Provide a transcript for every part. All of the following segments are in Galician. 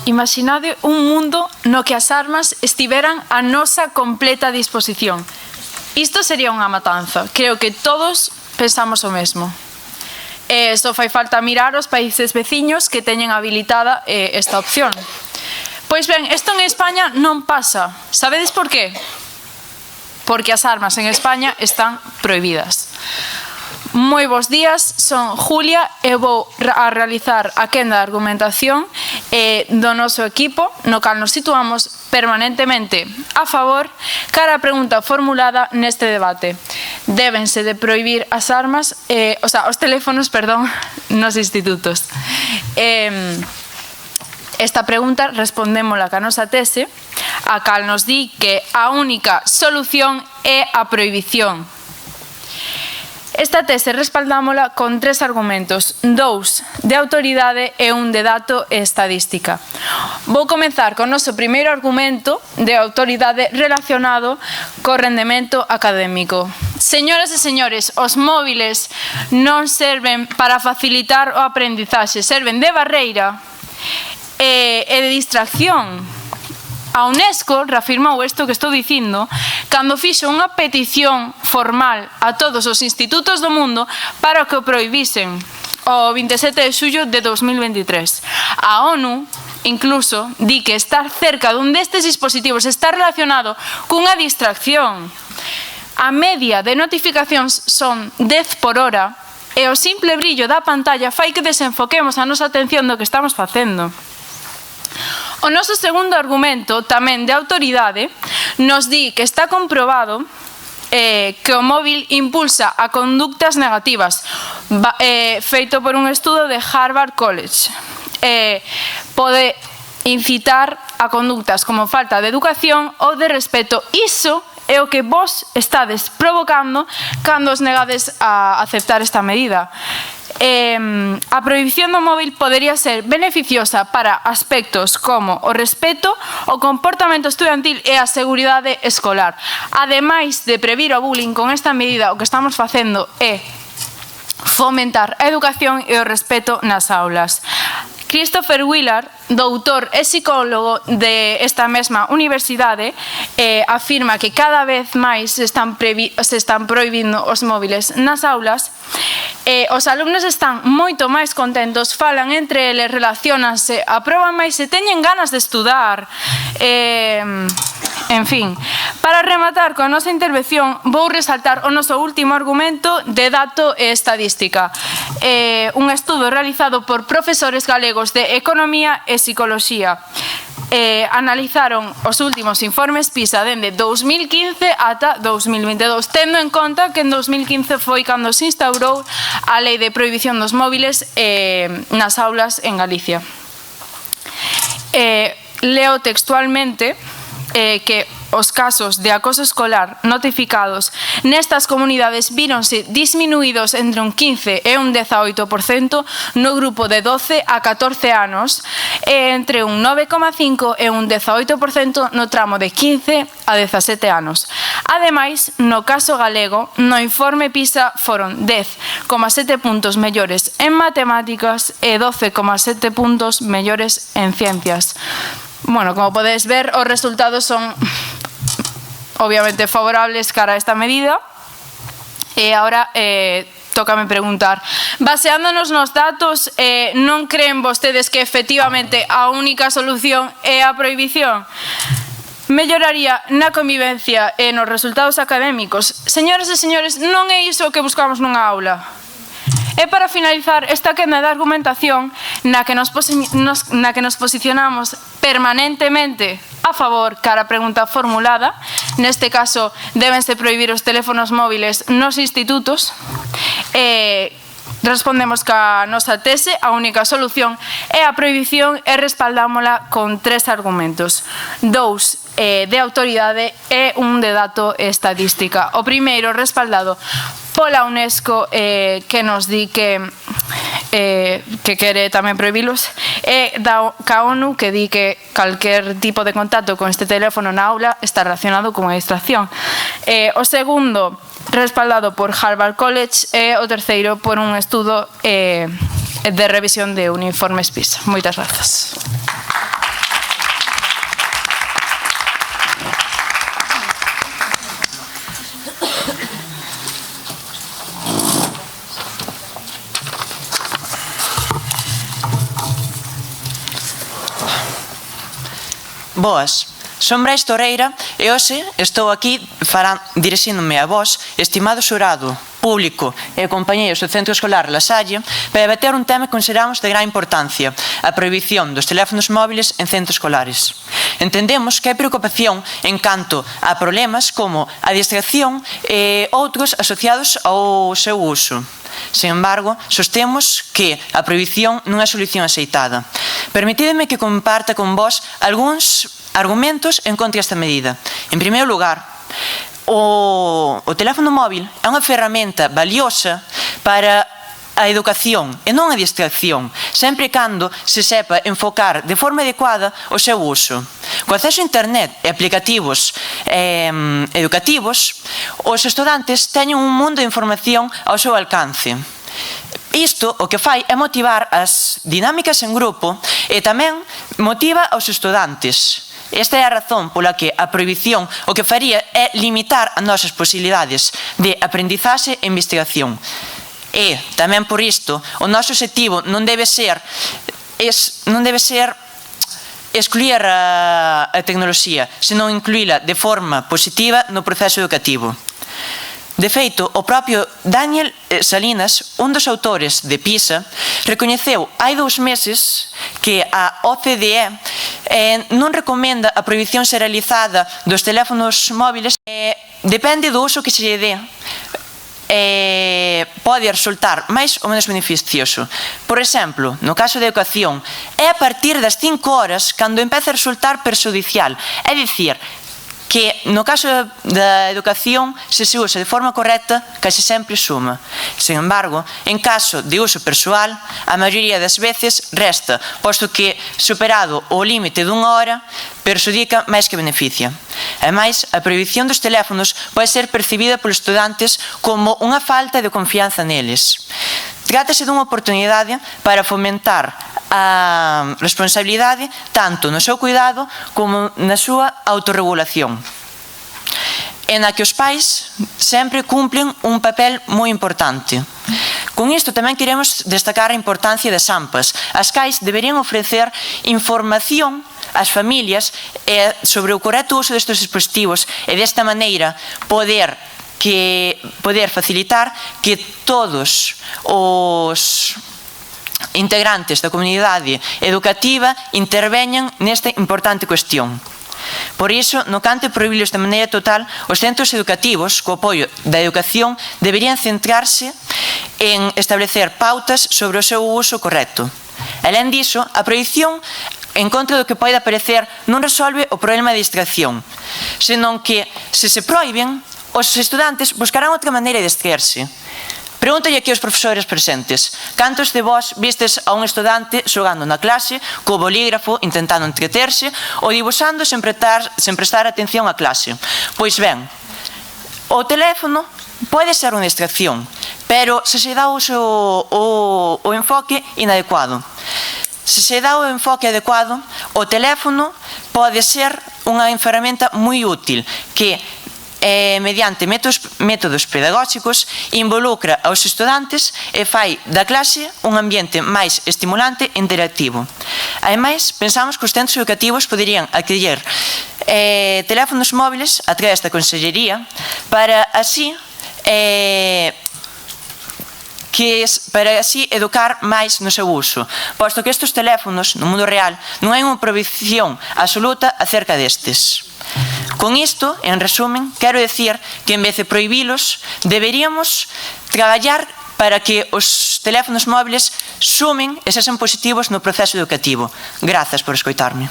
Imaginade un mundo no que as armas estiveran a nosa completa disposición. Isto sería unha matanza. Creo que todos pensamos o mesmo. Só fai falta mirar os países veciños que teñen habilitada esta opción. Pois ben, isto en España non pasa. Sabedes por qué? Porque as armas en España están prohibidas. Moi bons días, son Julia e vou a realizar a quenda de argumentación do noso equipo, no cal nos situamos permanentemente a favor cara a pregunta formulada neste debate. Débense de prohibir as armas, os teléfonos, perdón, nos institutos. Esta pregunta respondémola ca nosa tese, a cal nos di que a única solución é a prohibición. Esta tese respaldámola con 3 argumentos, 2 de autoridade e 1 de dato e estadística. Vou comenzar con o noso primeiro argumento de autoridade relacionado co rendemento académico. Señoras e señores, os móviles non serven para facilitar o aprendizaxe, serven de barreira e de distracción. A UNESCO reafirmou isto que estou dicindo cando fixo unha petición formal a todos os institutos do mundo para que o prohibisen o 27 de xullo de 2023. A ONU incluso di que estar cerca dun destes dispositivos está relacionado cunha distracción. A media de notificacións son 10 por hora e o simple brillo da pantalla fai que desenfoquemos a nosa atención do que estamos facendo. O noso segundo argumento, tamén de autoridade, nos di que está comprobado que o móvil impulsa a conductas negativas, feito por un estudo de Harvard College. Pode incitar a conductas como falta de educación ou de respeto. Iso é o que vos estades provocando cando os negades a aceptar esta medida. A prohibición do móvil podería ser beneficiosa para aspectos como o respeto, o comportamento estudantil e a seguridade escolar. Ademais de previr o bullying, con esta medida o que estamos facendo é fomentar a educación e o respeto nas aulas. Christopher Willard, doutor e psicólogo de esta mesma universidade, afirma que cada vez máis se están prohibindo os móviles nas aulas. Os alumnos están moito máis contentos, falan entre eles, relaciónanse, aproban máis e teñen ganas de estudar. En fin, para rematar coa nosa intervención, vou resaltar o noso último argumento de dato e estadística. Un estudo realizado por profesores galegos de Economía e Psicoloxía. Analizaron os últimos informes PISA dende 2015 ata 2022, tendo en conta que en 2015 foi cando se instaurou a lei de prohibición dos móviles nas aulas en Galicia. Leo textualmente que os casos de acoso escolar notificados nestas comunidades víronse disminuídos entre un 15 e un 18% no grupo de 12 a 14 anos e entre un 9,5 e un 18% no tramo de 15 a 17 anos. Ademais, no caso galego, no informe PISA foron 10,7 puntos mellores en matemáticas e 12,7 puntos mellores en ciencias. Bueno, como podedes ver, os resultados son obviamente favorables cara a esta medida. E agora tócame preguntar, baseándonos nos datos, non creen vostedes que efectivamente a única solución é a prohibición? Melloraría na convivencia e nos resultados académicos? Señoras e señores, non é iso o que buscamos nunha aula. E para finalizar esta quenda de argumentación na que nos posicionamos permanentemente a favor cara a pregunta formulada, neste caso débense prohibir os teléfonos móviles nos institutos, respondemos ca nosa tese, a única solución é a prohibición e respaldámola con 3 argumentos, 2 de autoridade e 1 de dato e estadística. O primeiro respaldado pola UNESCO, que nos di que quere tamén prohibilos, e ca ONU, que di que calquer tipo de contacto con este teléfono na aula está relacionado con a distracción. O segundo, respaldado por Harvard College, e o terceiro por un estudo de revisión de un informe PISA. Moitas grazas. Boas, son Brais Torreira e hoxe estou aquí dirixíndome a vos, estimado xurado, público e compañeiros do Centro Escolar La Salle, para debater un tema que consideramos de gran importancia, a prohibición dos teléfonos móviles en centros escolares. Entendemos que hai preocupación en canto a problemas como a distracción e outros asociados ao seu uso. Sin embargo, sostemos que a prohibición non é a solución aceitada. Permitideme que comparta con vos algúns argumentos en contra desta medida. En primeiro lugar, o teléfono móvil é unha ferramenta valiosa para a educación e non a distracción, sempre e cando se sepa enfocar de forma adecuada o seu uso. Co acceso a internet e aplicativos educativos, os estudantes teñen un mundo de información ao seu alcance. Isto o que fai é motivar as dinámicas en grupo e tamén motiva aos estudantes. Esta é a razón pola que a prohibición o que faría é limitar as nosas posibilidades de aprendizaxe e investigación. E, tamén por isto, o noso objetivo non debe ser excluir a tecnoloxía, senón incluíla de forma positiva no proceso educativo. De feito, o propio Daniel Salinas, un dos autores de PISA, recoñeceu hai 2 meses que a OCDE non recomenda a prohibición xeralizada dos teléfonos móviles. Depende do uso que se lle dé, pode resultar máis ou menos beneficioso. Por exemplo, no caso da educación, é a partir das 5 horas cando empeza a resultar perxudicial. É dicir, que no caso da educación, se se usa de forma correcta, case sempre suma. Sin embargo, en caso de uso persoal, a maioría das veces resta, posto que, superado o límite dunha hora, perxudica máis que beneficia. Ademais, a prohibición dos teléfonos pode ser percibida polos estudantes como unha falta de confianza neles. Trátase dunha oportunidade para fomentar a responsabilidade tanto no seu cuidado como na súa autorregulación, e na que os pais sempre cumplen un papel moi importante. Con isto tamén queremos destacar a importancia das AMPAs, as cais deberían ofrecer información ás familias sobre o correcto uso destes dispositivos e desta maneira poder facilitar que todos os integrantes da comunidade educativa interveñan nesta importante cuestión. Por iso, no canto de prohibilos de maneira total, os centros educativos, co apoio da educación, deberían centrarse en establecer pautas sobre o seu uso correcto. Alén diso, a prohibición en contra do que pode aparecer non resolve o problema de distracción, senón que, se se prohíben, os estudantes buscarán outra maneira de distraerse. Pregúntalle aquí aos profesores presentes, cantos de vós vistes a un estudante xogando na clase co bolígrafo intentando entreterse ou dibuixando sen prestar atención á clase? Pois ben, o teléfono pode ser unha distracción, pero se se dá o enfoque inadecuado. Se se dá o enfoque adecuado, o teléfono pode ser unha ferramenta moi útil que, mediante métodos pedagóxicos, involucra aos estudantes e fai da clase un ambiente máis estimulante e interactivo. Ademais, pensamos que os centros educativos poderían adquirir teléfonos móviles a través da Consellería para así educar máis no seu uso, posto que estes teléfonos, no mundo real, non hai unha prohibición absoluta acerca destes. Con isto, en resumen, quero dicir que en vez de prohibilos, deberíamos traballar para que os teléfonos móviles sumen e sexan positivos no proceso educativo. Grazas por escoitarme.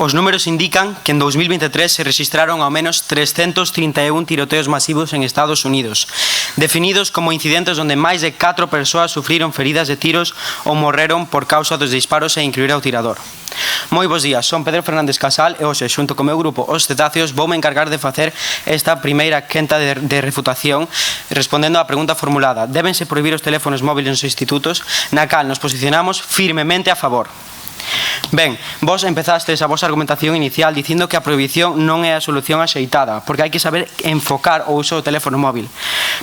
Os números indican que en 2023 se registraron ao menos 331 tiroteos masivos en Estados Unidos, definidos como incidentes onde máis de 4 persoas sufriron feridas de tiros ou morreron por causa dos disparos e incluir ao tirador. Moi bons días, son Pedro Fernández Casal e hoxe, xunto co meu grupo Os Cetáceos, voume encargar de facer esta primeira quenta de refutación respondendo á pregunta formulada: débense prohibir os teléfonos móviles nos institutos? Na cal nos posicionamos firmemente a favor. Ben, vos empezastes a vosa argumentación inicial dicindo que a prohibición non é a solución axeitada, porque hai que saber enfocar o uso do teléfono móvil.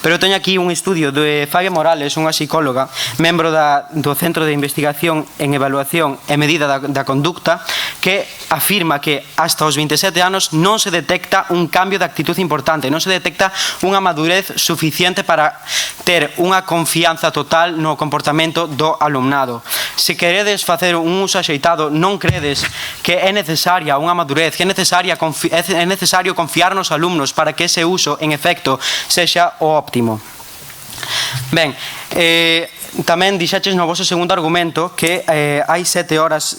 Pero teño aquí un estudio de Fabia Morales, unha psicóloga, membro do Centro de Investigación en Evaluación e Medida da Conducta, que afirma que hasta os 27 anos non se detecta un cambio de actitud importante, non se detecta unha madurez suficiente para ter unha confianza total no comportamento do alumnado. Se queredes facer un uso axeitado, non credes que é necesaria unha madurez, que é necesario confiar nos alumnos para que ese uso, en efecto, sexa o óptimo. Ben, tamén dixeches no vosso segundo argumento que hai 7 horas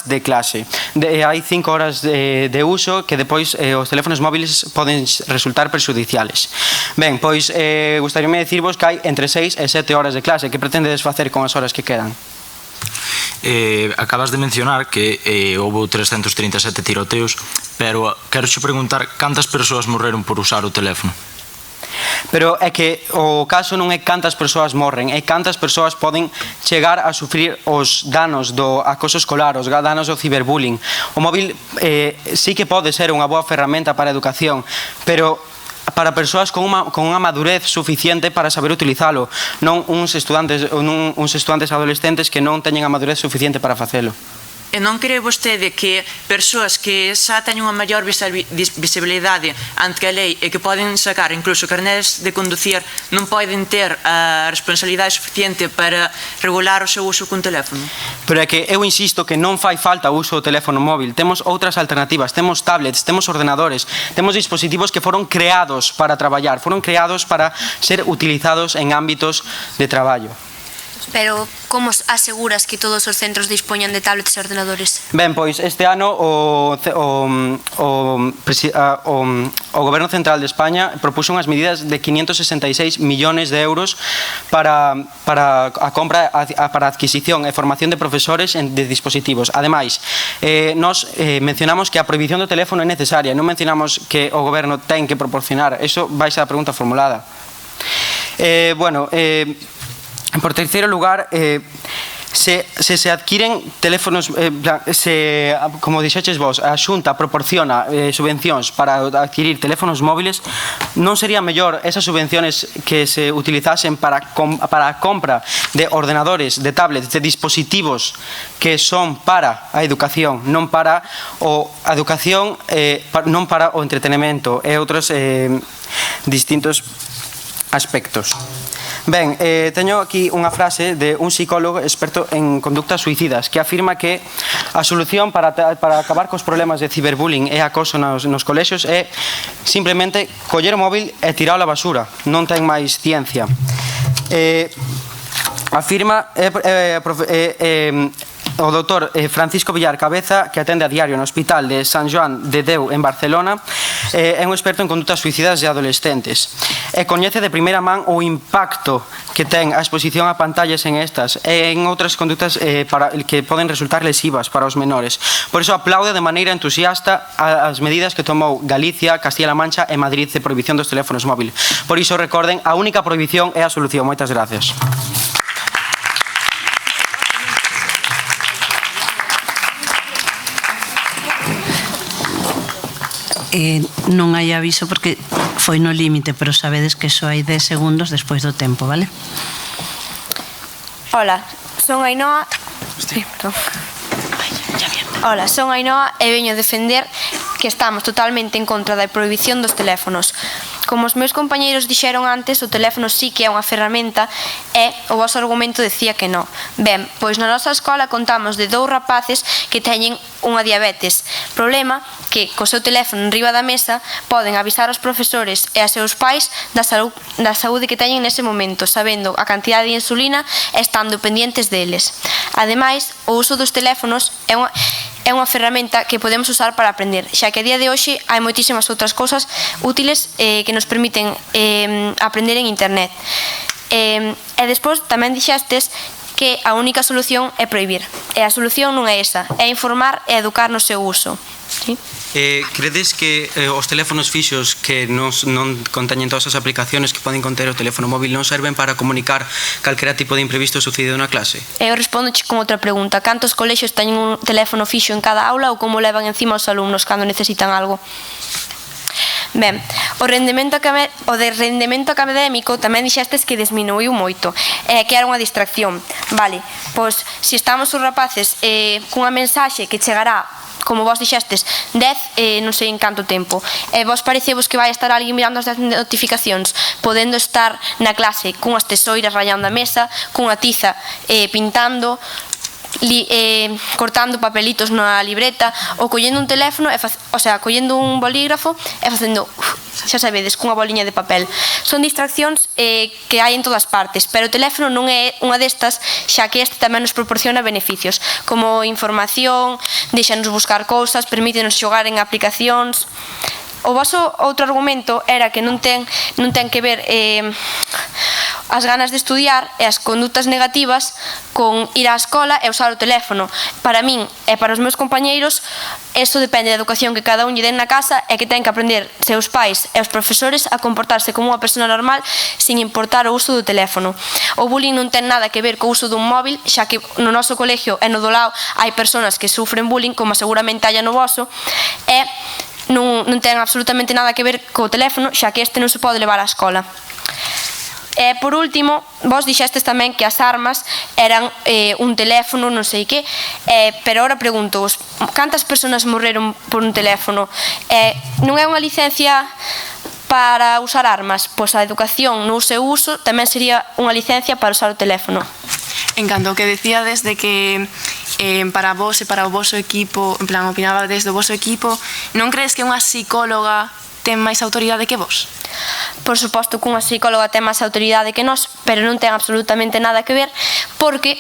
de clase, hai 5 horas de uso que depois os teléfonos móviles poden resultar perxudiciales. Ben, pois gustaríame dicirvos que hai entre 6 e 7 horas de clase. Que pretendedes facer con as horas que quedan? Acabas de mencionar que houve 337 tiroteos, pero quero che preguntar cantas persoas morreron por usar o teléfono? Pero é que o caso non é cantas persoas morren, é cantas persoas poden chegar a sufrir os danos do acoso escolar, os danos do ciberbullying. O móvil sí que pode ser unha boa ferramenta para a educación, pero para persoas con unha madurez suficiente para saber utilizalo, non uns estudantes adolescentes que non teñen a madurez suficiente para facelo. E non cree vostede que persoas que xa teñen unha maior visibilidade ante a lei e que poden sacar incluso carnés de conducir non poden ter a responsabilidade suficiente para regular o seu uso cun teléfono? Pero é que eu insisto que non fai falta o uso do teléfono móvil. Temos outras alternativas, temos tablets, temos ordenadores, temos dispositivos que foron creados para traballar, foron creados para ser utilizados en ámbitos de traballo. Pero como aseguras que todos os centros dispoñan de tablets e ordenadores? Ben, pois este ano o Goberno Central de España propuxo unhas medidas de 566 millones de euros para a compra, para a adquisición e formación de profesores de dispositivos. Ademais, nos mencionamos que a prohibición do teléfono é necesaria, non mencionamos que o Goberno ten que proporcionar. Eso vai ser a pregunta formulada. Por terceiro lugar, se adquiren teléfonos, como dixeches vos, a Xunta proporciona subvencións para adquirir teléfonos móviles, non sería mellor esas subvenciones que se utilizasen para a compra de ordenadores, de tablets, de dispositivos que son para a educación, non para a educación, non para o entretenimento e outros distintos aspectos. Ben, teño aquí unha frase de un psicólogo experto en conductas suicidas que afirma que a solución para acabar cos problemas de ciberbullying e acoso nos colexios é simplemente coller o móvil e tiralo á basura, non ten máis ciencia. Afirma o doutor Francisco Villar Cabeza, que atende a diario no Hospital de Sant Joan de Déu en Barcelona, é un experto en condutas suicidas de adolescentes e coñece de primeira man o impacto que ten a exposición a pantallas en estas e en outras condutas que poden resultar lesivas para os menores. Por iso aplaude de maneira entusiasta as medidas que tomou Galicia, Castilla-La Mancha e Madrid de prohibición dos teléfonos móviles. Por iso recorden, a única prohibición é a solución. Moitas gracias. Non hai aviso porque foi no límite, pero sabedes que só hai 10 segundos despois do tempo, vale? Hola, son Ainhoa. Hola, son Ainhoa e veño a defender que estamos totalmente en contra da prohibición dos teléfonos. Como os meus compañeiros dixeron antes, o teléfono sí que é unha ferramenta e o vosso argumento decía que non. Ben, pois na nosa escola contamos de 2 rapaces que teñen unha diabetes. Problema que co seu teléfono enriba da mesa poden avisar aos profesores e aos seus pais da saúde que teñen nese momento, sabendo a cantidade de insulina e estando pendientes deles. Ademais, o uso dos teléfonos é unha ferramenta que podemos usar para aprender, xa que a día de hoxe hai moitísimas outras cousas útiles que nos permiten aprender en internet. E despois tamén dixestes que a única solución é prohibir. E a solución non é esa, é informar e educar no seu uso. Sí? Credes que os teléfonos fixos que non conteñen todas as aplicaciones que poden conter o teléfono móvil non serven para comunicar calquera tipo de imprevisto sucedido na clase? Eu respondo con outra pregunta. Cantos colexios teñen un teléfono fixo en cada aula ou como levan encima os alumnos cando necesitan algo? Ben, o de rendemento académico tamén dixestes que disminuiu moito, que era unha distracción. Vale, pois se estamos os rapaces cunha mensaxe que chegará, como vos dixestes, 10 non sei en canto tempo, e vos parecevos que vai estar alguén mirando as notificacións, podendo estar na clase cunhas tesoiras rayando a mesa, cunha tiza pintando, cortando papelitos na libreta ou collendo un teléfono, collendo un bolígrafo e facendo, xa sabedes, cunha boliña de papel. Son distraccións que hai en todas partes, pero o teléfono non é unha destas, xa que este tamén nos proporciona beneficios, como información, deixanos buscar cousas, permítenos xogar en aplicacións. O voso outro argumento era que non ten que ver as ganas de estudiar e as condutas negativas con ir á escola e usar o teléfono. Para min e para os meus compañeiros, eso depende da educación que cada un lle den na casa e que ten que aprender seus pais e os profesores a comportarse como unha persona normal sin importar o uso do teléfono. O bullying non ten nada que ver co uso dun móvil, xa que no noso colegio e no do lado hai persoas que sufren bullying, como seguramente haya no voso, e non ten absolutamente nada que ver co teléfono, xa que este non se pode levar á escola. E, por último, vos dixestes tamén que as armas eran un teléfono, non sei que, pero agora pregunto-vos, cantas persoas morreron por un teléfono? Non é unha licencia para usar armas? Pois a educación no seu uso tamén sería unha licencia para usar o teléfono. En canto ao que decíades de que para vos e para o voso equipo, en plan, opinaba desde o voso equipo, non crees que unha psicóloga ten máis autoridade que vos? Por suposto que unha psicóloga ten máis autoridade que nós, pero non ten absolutamente nada que ver, porque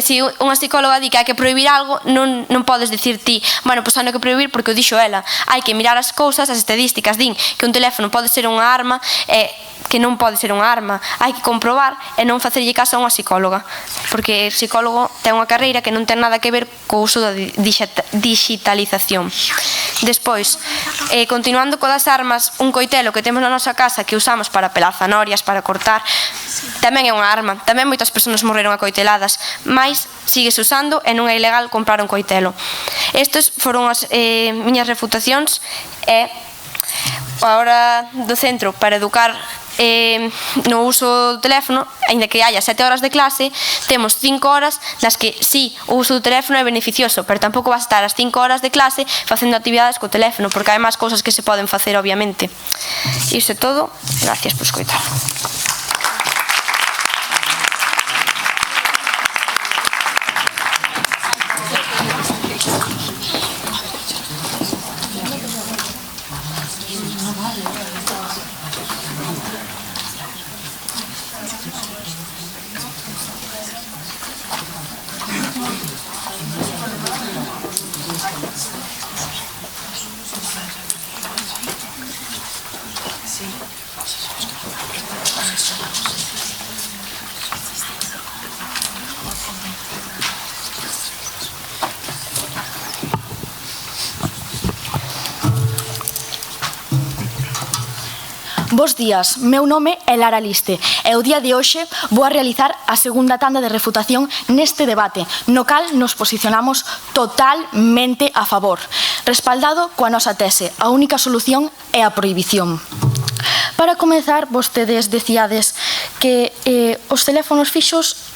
se unha psicóloga di que hai que prohibir algo, non podes dicir ti, bueno, pois hai que prohibir porque o dixo ela. Hai que mirar as cousas, as estadísticas din que un teléfono pode ser unha arma, que non pode ser unha arma. Hai que comprobar e non facerlle caso a unha psicóloga, porque o psicólogo ten unha carreira que non ten nada que ver co uso da digitalización. Despois, continuando co das armas, un coitelo que temos na nosa casa que usamos para pelar zanorias, para cortar, tamén é unha arma. Tamén moitas persoas morreron a coiteladas, mais síguese usando e non é ilegal comprar un coitelo. Estas foron as miñas refutacións e a hora do centro para educar no uso do teléfono, aínda que haya 7 horas de clase, temos 5 horas nas que sí, o uso do teléfono é beneficioso, pero tampouco vas a estar as 5 horas de clase facendo actividades co teléfono, porque hai máis cousas que se poden facer, obviamente. Iso é todo. Gracias por escoitar. Bos días, meu nome é Lara Liste e o día de hoxe vou a realizar a segunda tanda de refutación neste debate, no cal nos posicionamos totalmente a favor, respaldado coa nosa tese. A única solución é a prohibición. Para comezar, vostedes decíades que os teléfonos fixos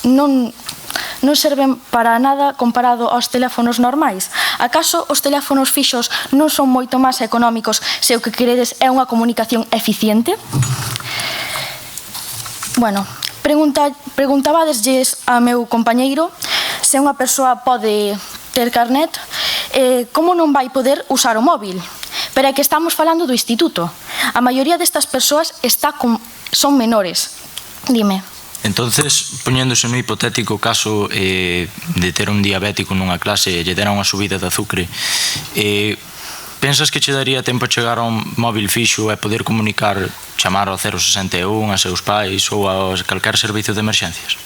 non serven para nada comparado aos teléfonos normais. Acaso os teléfonos fixos non son moito máis económicos se o que queredes é unha comunicación eficiente? Bueno, preguntabadeslles a meu compañeiro se unha persoa pode ter carnet, como non vai poder usar o móvil? Pero é que estamos falando do instituto. A maioría destas persoas son menores. Dime. Entonces, poñéndose no hipotético caso de ter un diabético nunha clase e lle dera unha subida de azucre, pensas que che daría tempo a chegar a un móvil fixo e poder comunicar chamar ao 061 a seus pais ou a calquer servicio de emerxencias?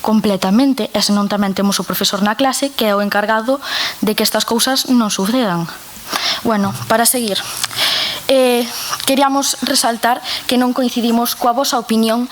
Completamente, e senón tamén temos o profesor na clase que é o encargado de que estas cousas non sucedan. Bueno, para seguir, queríamos resaltar que non coincidimos coa vosa opinión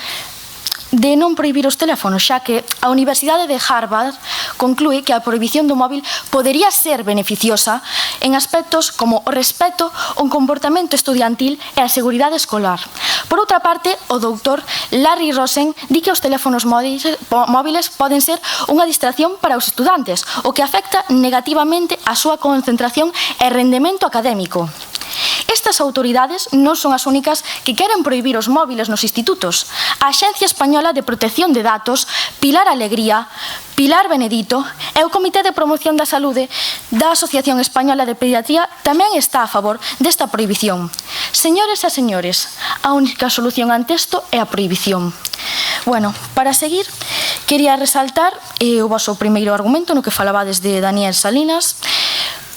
de non prohibir os teléfonos, xa que a Universidade de Harvard conclúe que a prohibición do móvil podería ser beneficiosa en aspectos como o respeto, o comportamento estudiantil e a seguridade escolar. Por outra parte, o doutor Larry Rosen di que os teléfonos móviles poden ser unha distracción para os estudantes, o que afecta negativamente a súa concentración e rendemento académico. Estas autoridades non son as únicas que queren prohibir os móviles nos institutos. A Axencia Española de Protección de Datos, Pilar Alegría, Pilar Benedito e o Comité de Promoción da Saúde da Asociación Española de Pediatría tamén está a favor desta prohibición. Señores e señores, a única solución ante isto é a prohibición. Bueno, para seguir, quería resaltar o voso primeiro argumento no que falabades de Daniel Salinas,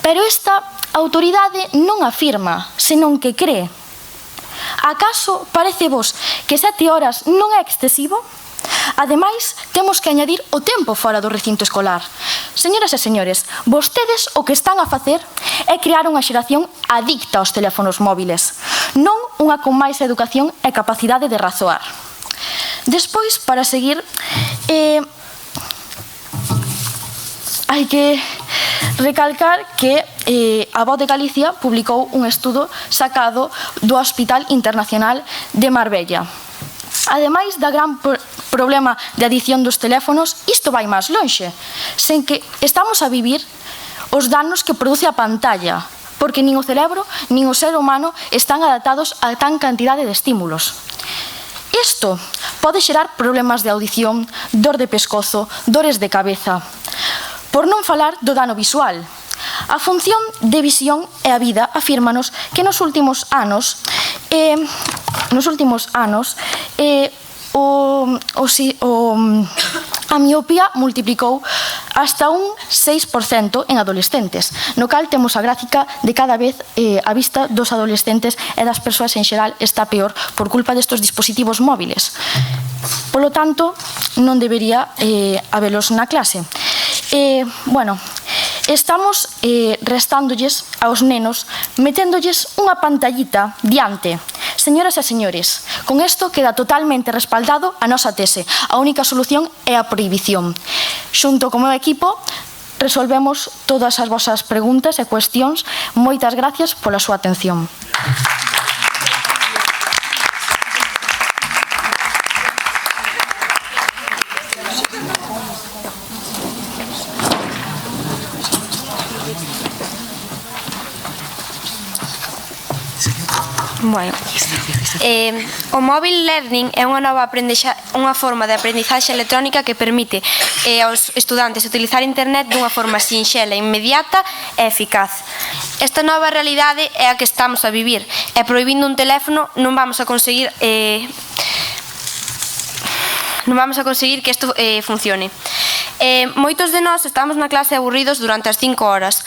pero esta autoridade non afirma, senón que cree. Acaso parece vos que 7 horas non é excesivo? Ademais, temos que añadir o tempo fora do recinto escolar. Señoras e señores, vostedes o que están a facer é crear unha xeración adicta aos teléfonos móviles, non unha con máis educación e capacidade de razoar. Despois, para seguir, hai que recalcar que a Voz de Galicia publicou un estudo sacado do Hospital Internacional de Marbella. Ademais da gran problema de adicción dos teléfonos, isto vai máis lonxe, sen que estamos a vivir os danos que produce a pantalla, porque nin o cerebro nin o ser humano están adaptados a tan cantidade de estímulos. Isto pode xerar problemas de audición, dor de pescozo, dores de cabeza. Por non falar do dano visual. A función de visión e a vida afírmanos que nos últimos anos a miopía multiplicou hasta un 6% en adolescentes, no cal temos a gráfica de cada vez a vista dos adolescentes e das persoas en xeral está peor por culpa destos dispositivos móviles. Polo tanto, non debería habelos na clase. Bueno, estamos restándoles aos nenos, meténdolles unha pantallita diante. Señoras e señores, con isto queda totalmente respaldado a nosa tese. A única solución é a prohibición. Xunto co meu equipo, resolvemos todas as vosas preguntas e cuestións. Moitas gracias pola súa atención. Bueno, o móvil learning é unha forma de aprendizaxe electrónica que permite aos estudantes utilizar internet dunha forma sinxela, inmediata e eficaz. Esta nova realidade é a que estamos a vivir e prohibindo un teléfono non vamos a conseguir que isto funcione. Moitos de nós estamos na clase aburridos durante as 5 horas,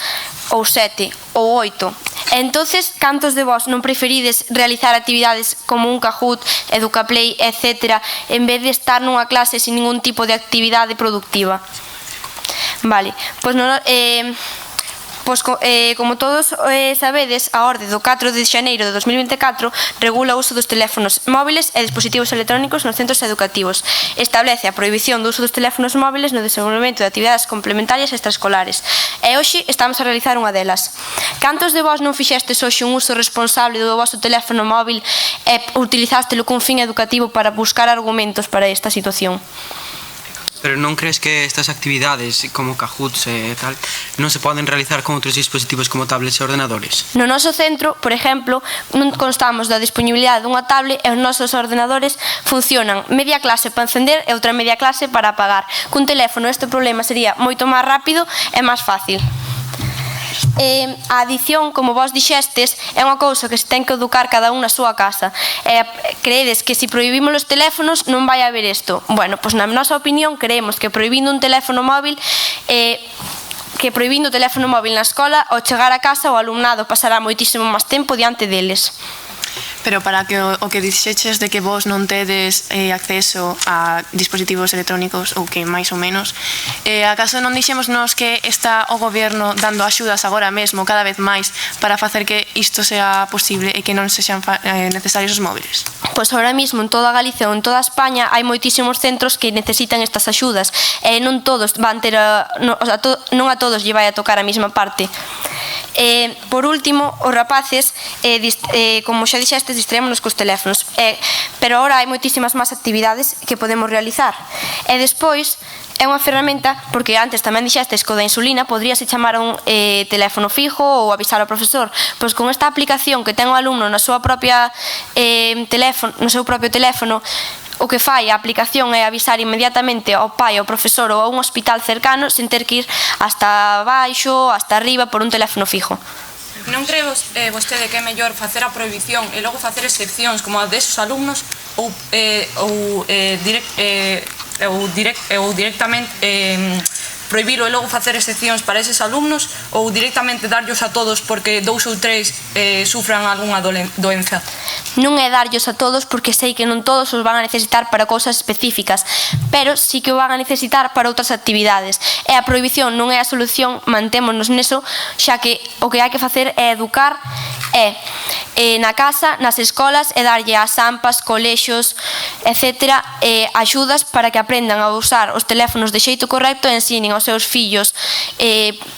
ou 7, ou 8. Entonces, cantos de vós non preferides realizar actividades como un Kahoot, Educaplay, etc., en vez de estar nunha clase sin ningún tipo de actividade productiva? Vale, pois como todos sabedes, a orde do 4 de xaneiro de 2024 regula o uso dos teléfonos móviles e dispositivos electrónicos nos centros educativos. Establece a prohibición do uso dos teléfonos móviles no desenvolvemento de actividades complementarias extraescolares. E hoxe estamos a realizar unha delas. Cantos de vós non fixestes hoxe un uso responsable do vosso teléfono móvil e utilizástelo cun fin educativo para buscar argumentos para esta situación? Pero non crees que estas actividades como Kahoots e tal non se poden realizar con outros dispositivos como tablets e ordenadores? No noso centro, por exemplo, non constamos da disponibilidade dunha tablet e os nosos ordenadores funcionan media clase para encender e outra media clase para apagar. Cun teléfono este problema sería moito máis rápido e máis fácil. A adición, como vos dixestes, é unha cousa que se ten que educar cada un na súa casa. Creedes que se prohibimos os teléfonos non vai haber isto? Bueno, pois na nosa opinión creemos que prohibindo un teléfono móvil na escola, ao chegar a casa o alumnado pasará moitísimo máis tempo diante deles. Pero para que o que dixeches de que vos non tedes acceso a dispositivos electrónicos ou que máis ou menos, acaso non dixemos nos que está o goberno dando axudas agora mesmo cada vez máis para facer que isto sea posible e que non sexan necesarios os móviles? Pois ahora mesmo en toda Galicia ou en toda España hai moitísimos centros que necesitan estas axudas e non todos van ter non a todos lle vai a tocar a mesma parte. Por último, os rapaces, como xa dixestes, distraémonos cos teléfonos, pero agora hai moitísimas máis actividades que podemos realizar. E despois, é unha ferramenta, porque antes tamén dixestes que o da insulina podríase chamar a un teléfono fijo ou avisar ao profesor. Pois con esta aplicación que ten o alumno no seu propio teléfono, o que fai a aplicación é avisar inmediatamente ao pai, ao profesor ou a un hospital cercano sen ter que ir hasta abaixo, hasta arriba por un teléfono fijo. Non cree vostede que é mellor facer a prohibición e logo facer excepcións como a deses alumnos ou directamente prohibilo e logo facer excepcións para eses alumnos ou directamente darllos a todos porque 2 ou 3 sufran algunha doenza? Non é darllos a todos porque sei que non todos os van a necesitar para cousas específicas, pero sí que o van a necesitar para outras actividades. E a prohibición non é a solución, mantémonos neso, xa que o que hai que facer é educar na casa, nas escolas e darlle ás AMPAs, colexios, etc. axudas para que aprendan a usar os teléfonos de xeito correcto e ensinen aos seus fillos,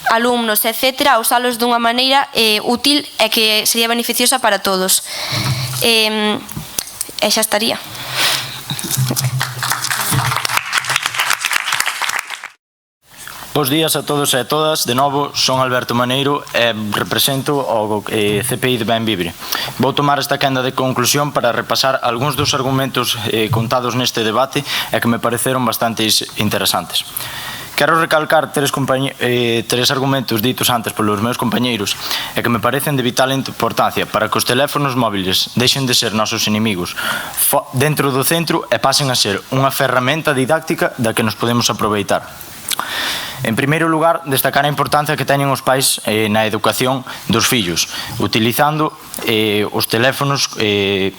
alumnos, etc. a usalos dunha maneira útil e que sería beneficiosa para todos. E xa estaría. Bos días a todos e a todas. De novo, son Alberto Maneiro e represento o CPI de Benvibre. Vou tomar esta quenda de conclusión para repasar algúns dos argumentos contados neste debate e que me pareceron bastante interesantes. Quero recalcar tres argumentos ditos antes polos meus compañeiros e que me parecen de vital importancia para que os teléfonos móviles deixen de ser nosos inimigos dentro do centro e pasen a ser unha ferramenta didáctica da que nos podemos aproveitar. En primeiro lugar, destacar a importancia que teñen os pais na educación dos fillos, utilizando os teléfonos de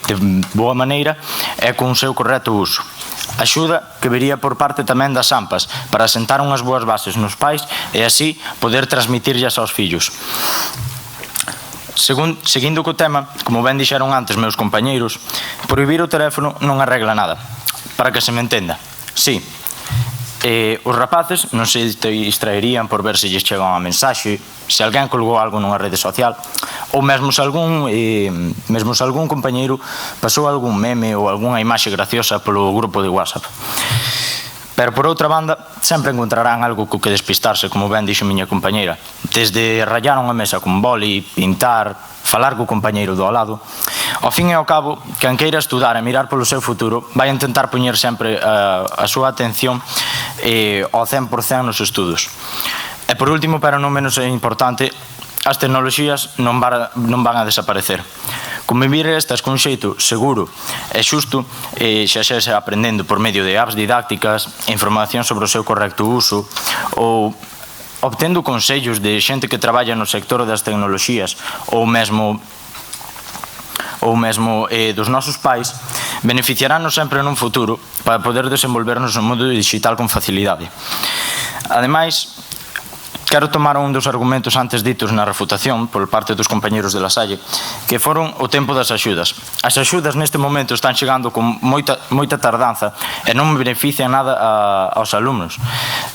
boa maneira e con o seu correcto uso. Axuda que vería por parte tamén das AMPAs para asentar unhas boas bases nos pais e así poder transmitirllas aos fillos. Seguindo co tema, como ben dixeron antes meus compañeiros, prohibir o teléfono non arregla nada. Para que se me entenda, sí, os rapaces non se distraerían por ver se lles chega unha mensaxe, se alguén colgou algo nunha rede social, ou mesmo se algún compañeiro pasou algún meme ou algunha imaxe graciosa polo grupo de WhatsApp. Pero por outra banda, sempre encontrarán algo co que despistarse, como ben dixo miña compañeira, desde rayar unha mesa con boli, pintar, falar co compañeiro do ao lado. Ao fin e ao cabo, quen queira estudar e mirar polo seu futuro vai intentar poñer sempre a súa atención ao 100% nos estudos. E por último, pero non menos importante, as tecnoloxías non van a desaparecer. Convivir estas con xeito seguro e xusto xa se aprendendo por medio de apps didácticas, información sobre o seu correcto uso ou obtendo consellos de xente que traballa no sector das tecnoloxías ou mesmo dos nosos pais, beneficiarános sempre nun futuro para poder desenvolvernos no mundo digital con facilidade. Ademais, quero tomar un dos argumentos antes ditos na refutación por parte dos compañeros de La Salle, que foron o tempo das axudas. As axudas neste momento están chegando con moita tardanza e non benefician nada aos alumnos.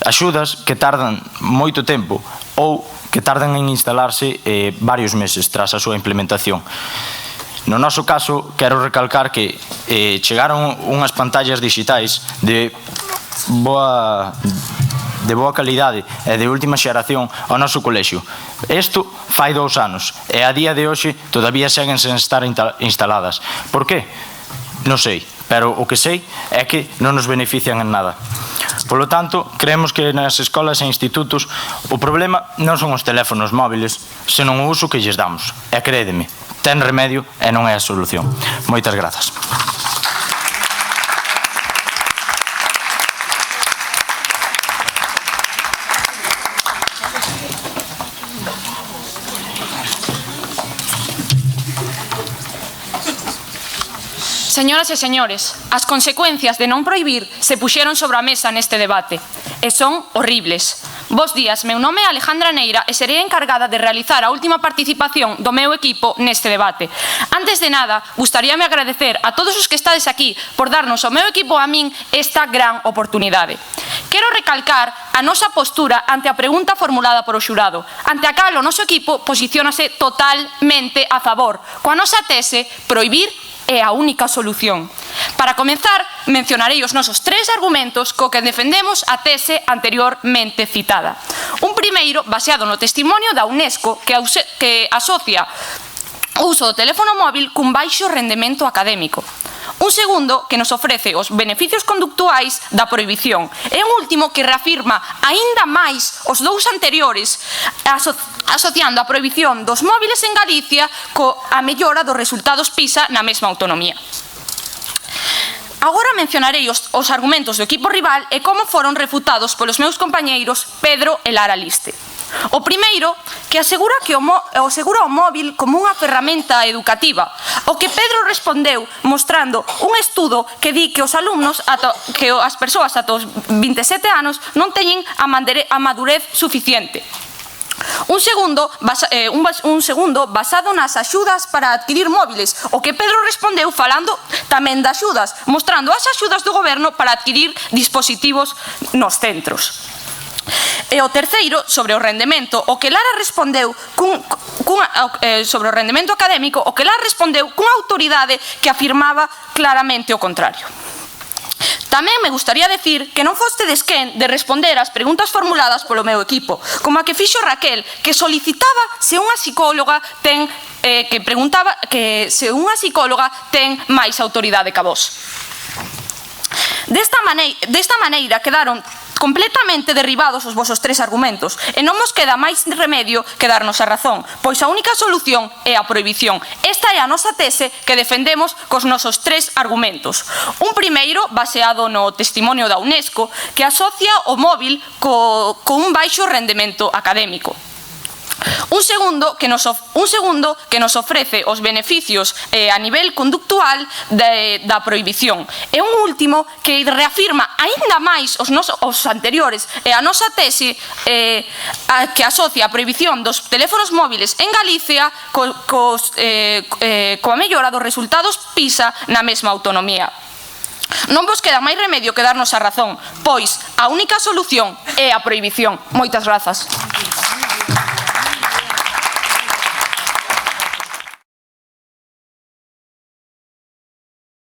Axudas que tardan moito tempo ou que tardan en instalarse varios meses tras a súa implementación. No noso caso, quero recalcar que chegaron unhas pantallas digitais de boa calidade e de última xeración ao noso colexio. Isto fai 2 anos e a día de hoxe todavía seguen sen estar instaladas. Por qué? Non sei, pero o que sei é que non nos benefician en nada. Polo tanto, creemos que nas escolas e institutos o problema non son os teléfonos móviles, senón o uso que lles damos. E crédeme, ten remedio e non é a solución. Moitas grazas. Señoras e señores, as consecuencias de non prohibir se puxeron sobre a mesa neste debate e son horribles. Bos días, meu nome é Alejandra Neira e serei encargada de realizar a última participación do meu equipo neste debate. Antes de nada, gustaríame agradecer a todos os que estades aquí por darnos ao meu equipo a min esta gran oportunidade. Quero recalcar a nosa postura ante a pregunta formulada por o xurado, ante a cal o noso equipo posiciónase totalmente a favor, coa nosa tese prohibir é a única solución. Para comenzar, mencionarei os nosos 3 argumentos co que defendemos a tese anteriormente citada. Un primeiro, baseado no testimonio da UNESCO, que asocia o uso do teléfono móvil cun baixo rendemento académico. Un segundo, que nos ofrece os beneficios conductuais da prohibición. E un último, que reafirma aínda máis os 2 anteriores, asociando a prohibición dos móviles en Galicia coa mellora dos resultados PISA na mesma autonomía. Agora mencionarei os argumentos do equipo rival e como foron refutados polos meus compañeiros Pedro e Lara Liste. O primeiro, que asegura o móvil como unha ferramenta educativa. O que Pedro respondeu mostrando un estudo que di que os alumnos, que as persoas ata os 27 anos non teñen a madurez suficiente. Un segundo, basado nas axudas para adquirir móviles, o que Pedro respondeu falando tamén de axudas, mostrando as axudas do goberno para adquirir dispositivos nos centros. E o terceiro, sobre o rendemento, o que Lara respondeu sobre o rendemento académico, o que Lara respondeu cunha autoridade que afirmaba claramente o contrario. Tamén me gustaría decir que non fostedes quen de responder ás preguntas formuladas polo meu equipo, como a que fixo Raquel, que solicitaba se unha psicóloga ten máis autoridade que a vos. Desta maneira quedaron completamente derribados os vosos 3 argumentos e non nos queda máis remedio que darnos a razón, pois a única solución é a prohibición. Esta é a nosa tese que defendemos cos nosos 3 argumentos. Un primeiro, baseado no testimonio da UNESCO, que asocia o móvil con un baixo rendemento académico. Un segundo que nos ofrece os beneficios a nivel conductual da prohibición. E un último que reafirma aínda máis os anteriores e a nosa tese que asocia a prohibición dos teléfonos móviles en Galicia coa mellora dos resultados PISA na mesma autonomía. Non vos queda máis remedio que darnos a razón, pois a única solución é a prohibición. Moitas grazas.